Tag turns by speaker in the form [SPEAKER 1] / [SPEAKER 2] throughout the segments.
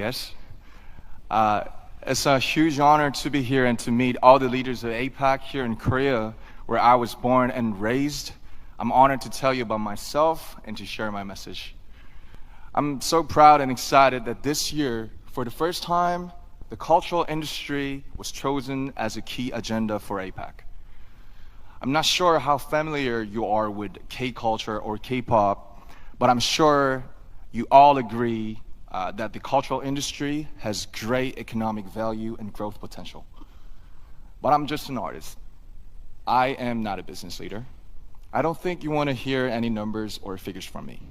[SPEAKER 1] BTS. It's a huge honor to be here and to meet all the leaders of APAC here in Korea, where I was born and raised. I'm honored to tell you about myself and to share my message. I'm so proud and excited that this year, for the first time, the cultural industry was chosen as a key agenda for APAC. I'm not sure how familiar you are with K-culture or K-pop, but I'm sure you all agree that the cultural industry has great economic value and growth potential. But I'm just an artist. I am not a business leader. I don't think you want to hear any numbers or figures from me.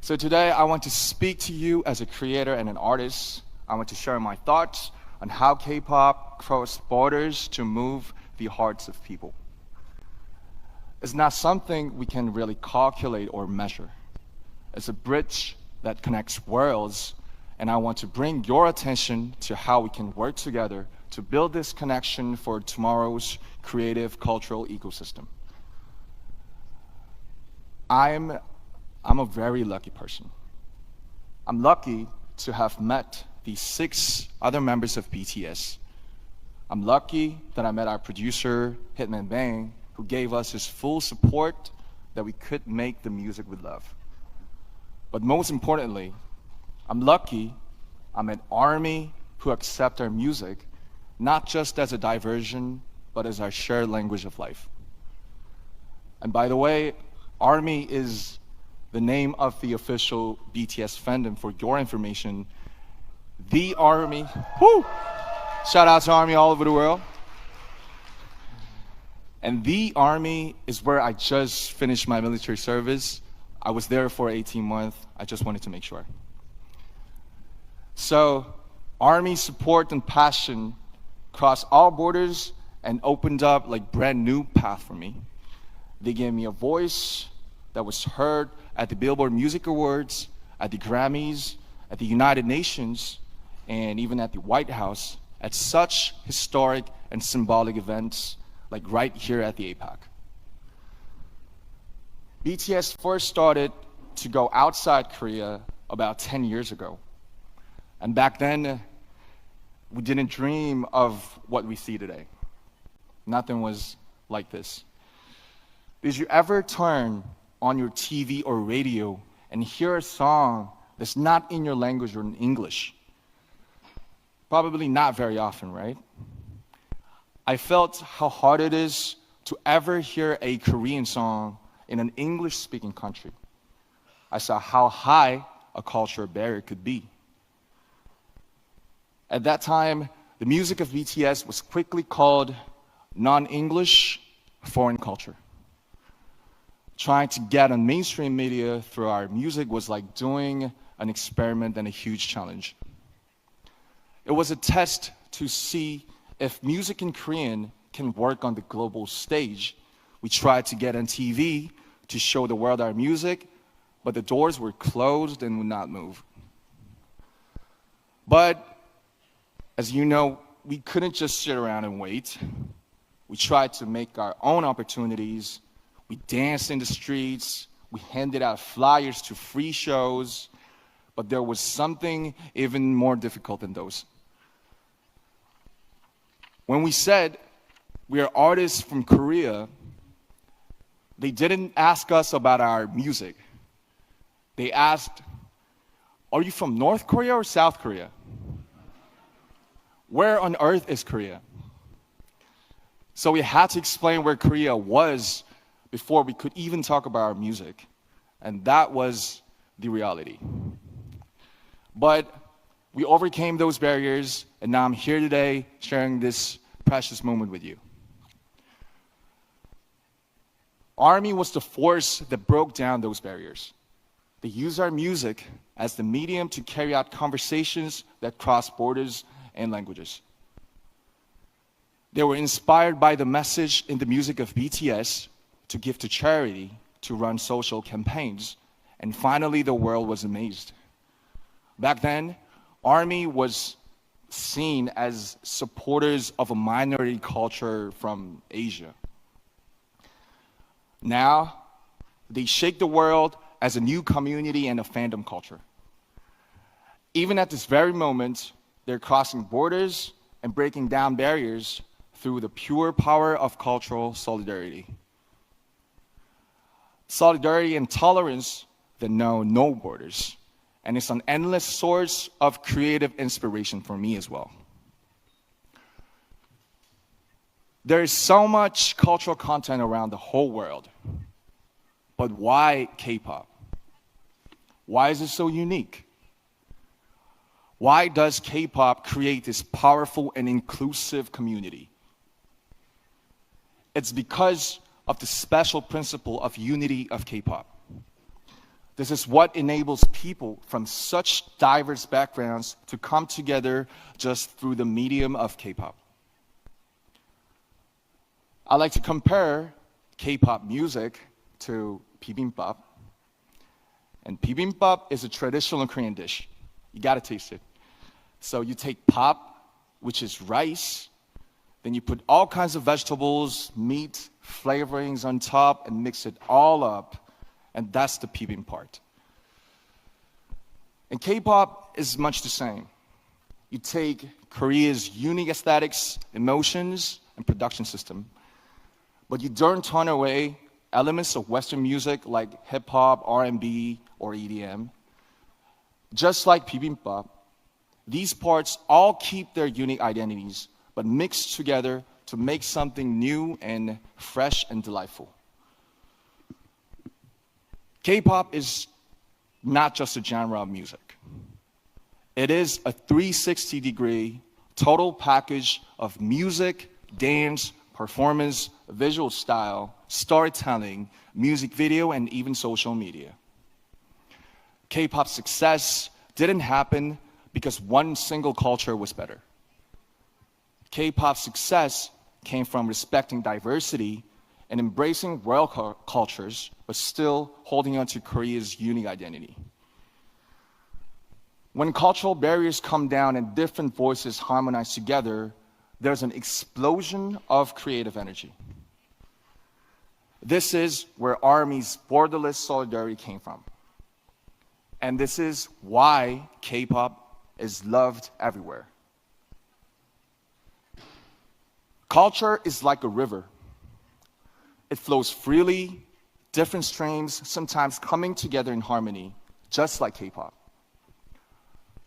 [SPEAKER 1] So today I want to speak to you as a creator and an artist. I want to share my thoughts on how K-pop crossed borders to move the hearts of people. It's not something we can really calculate or measure. It's a bridge that connects worlds, and I want to bring your attention to how we can work together to build this connection for tomorrow's creative cultural ecosystem. I'm a very lucky person. I'm lucky to have met the 6 other members of BTS. I'm lucky that I met our producer, Hitman Bang, who gave us his full support that we could make the music we love. But most importantly, I'm lucky I'm an ARMY who accept our music, not just as a diversion, but as our shared language of life. And by the way, ARMY is the name of the official BTS fandom. For your information, the ARMY, whoo! Shout out to ARMY all over the world. And the ARMY is where I just finished my military service. I was there for 18 months. I just wanted to make sure. So, ARMY support and passion crossed all borders and opened up like brand new path for me. They gave me a voice that was heard at the Billboard Music Awards, at the Grammys, at the United Nations, and even at the White House, at such historic and symbolic events like right here at the APAC. BTS first started to go outside Korea about 10 years ago. And back then, we didn't dream of what we see today. Nothing was like this. Did you ever turn on your TV or radio and hear a song that's not in your language or in English? Probably not very often, right? I felt how hard it is to ever hear a Korean song in an English-speaking country. I saw how high a cultural barrier could be. At that time, the music of BTS was quickly called non-English foreign culture. Trying to get on mainstream media through our music was like doing an experiment and a huge challenge. It was a test to see if music in Korean can work on the global stage. We tried to get on TV to show the world our music, but the doors were closed and would not move. But, as you know, we couldn't just sit around and wait. We tried to make our own opportunities. We danced in the streets. We handed out flyers to free shows. But there was something even more difficult than those. When we said we are artists from Korea, they didn't ask us about our music. They asked, are you from North Korea or South Korea? Where on earth is Korea? So we had to explain where Korea was before we could even talk about our music. And that was the reality. But we overcame those barriers, and now I'm here today sharing this precious moment with you. ARMY was the force that broke down those barriers. They used our music as the medium to carry out conversations that cross borders and languages. They were inspired by the message in the music of BTS to give to charity, to run social campaigns, and finally the world was amazed. Back then, ARMY was seen as supporters of a minority culture from Asia. Now, they shake the world as a new community and a fandom culture. Even at this very moment, they're crossing borders and breaking down barriers through the pure power of cultural solidarity. Solidarity and tolerance that know no borders, and it's an endless source of creative inspiration for me as well. There is so much cultural content around the whole world, but why K-pop? Why is it so unique? Why does K-pop create this powerful and inclusive community? It's because of the special principle of unity of K-pop. This is what enables people from such diverse backgrounds to come together just through the medium of K-pop. I like to compare K-pop music to bibimbap. And bibimbap is a traditional Korean dish. You gotta taste it. So you take pop, which is rice, then you put all kinds of vegetables, meat, flavorings on top, and mix it all up. And that's the bibimbap part. And K-pop is much the same. You take Korea's unique aesthetics, emotions, and production system, but you don't turn away elements of Western music like hip-hop, R&B, or EDM. Just like bibimbap, these parts all keep their unique identities, but mix together to make something new and fresh and delightful. K-pop is not just a genre of music. It is a 360-degree total package of music, dance, performance, visual style, storytelling, music video, and even social media. K-pop's success didn't happen because one single culture was better. K-pop's success came from respecting diversity and embracing world cultures, but still holding on to Korea's unique identity. When cultural barriers come down and different voices harmonize together, there's an explosion of creative energy. This is where ARMY's borderless solidarity came from. And this is why K-pop is loved everywhere. Culture is like a river. It flows freely, different streams, sometimes coming together in harmony, just like K-pop.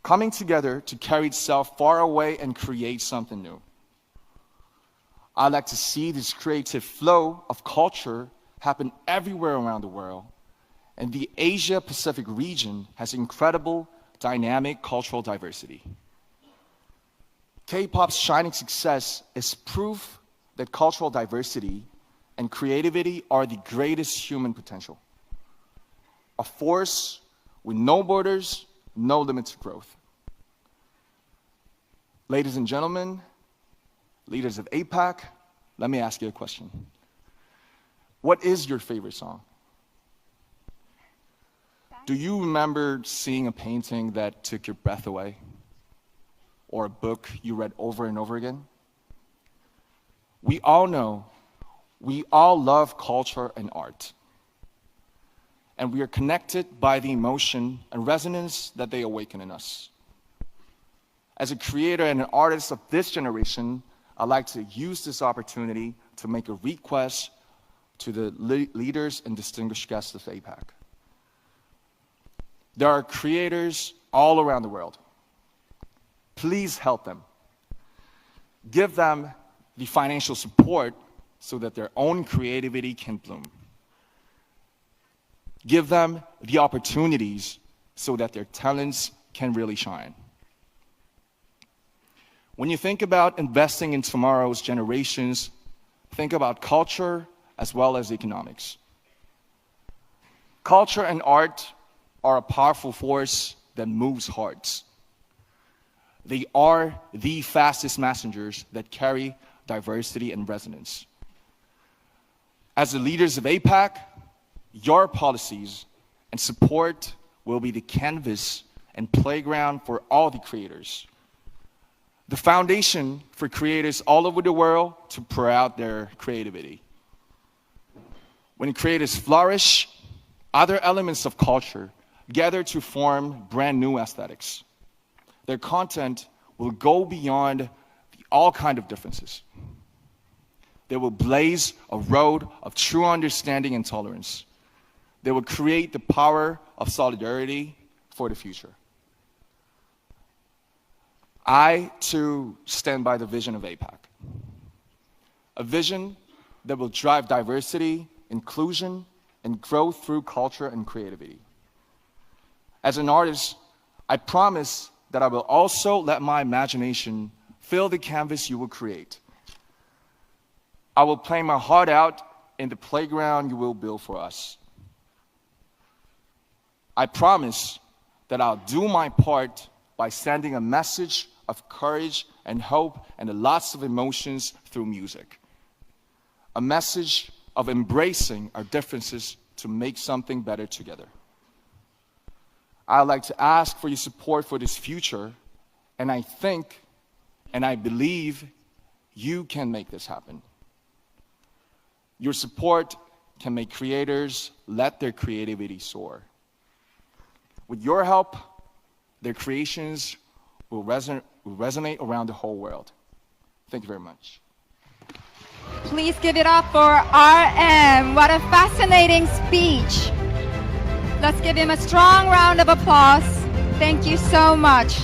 [SPEAKER 1] Coming together to carry itself far away and create something new. I like to see this creative flow of culture happen everywhere around the world. And the Asia-Pacific region has incredible, dynamic cultural diversity. K-pop's shining success is proof that cultural diversity and creativity are the greatest human potential. A force with no borders, no limits to growth. Ladies and gentlemen, leaders of APAC, let me ask you a question. What is your favorite song? Do you remember seeing a painting that took your breath away? Or a book you read over and over again? We all know, we all love culture and art. And we are connected by the emotion and resonance that they awaken in us. As a creator and an artist of this generation, I'd like to use this opportunity to make a request to the leaders and distinguished guests of APAC. There are creators all around the world. Please help them. Give them the financial support so that their own creativity can bloom. Give them the opportunities so that their talents can really shine. When you think about investing in tomorrow's generations, think about culture as well as economics. Culture and art are a powerful force that moves hearts. They are the fastest messengers that carry diversity and resonance. As the leaders of APAC, your policies and support will be the canvas and playground for all the creators. The foundation for creators all over the world to pour out their creativity. When creators flourish, other elements of culture gather to form brand new aesthetics. Their content will go beyond all kind of differences. They will blaze a road of true understanding and tolerance. They will create the power of solidarity for the future. I, too, stand by the vision of APAC. A vision that will drive diversity, inclusion, and growth through culture and creativity. As an artist, I promise that I will also let my imagination fill the canvas you will create. I will play my heart out in the playground you will build for us. I promise that I'll do my part by sending a message of courage and hope and lots of emotions through music. A message of embracing our differences to make something better together. I'd like to ask for your support for this future, and I think and I believe you can make this happen. Your support can make creators let their creativity soar. With your help, their creations will resonate around the whole world. Thank you very much.
[SPEAKER 2] Please give it up for RM. What a fascinating speech. Let's give him a strong round of applause. Thank you so much.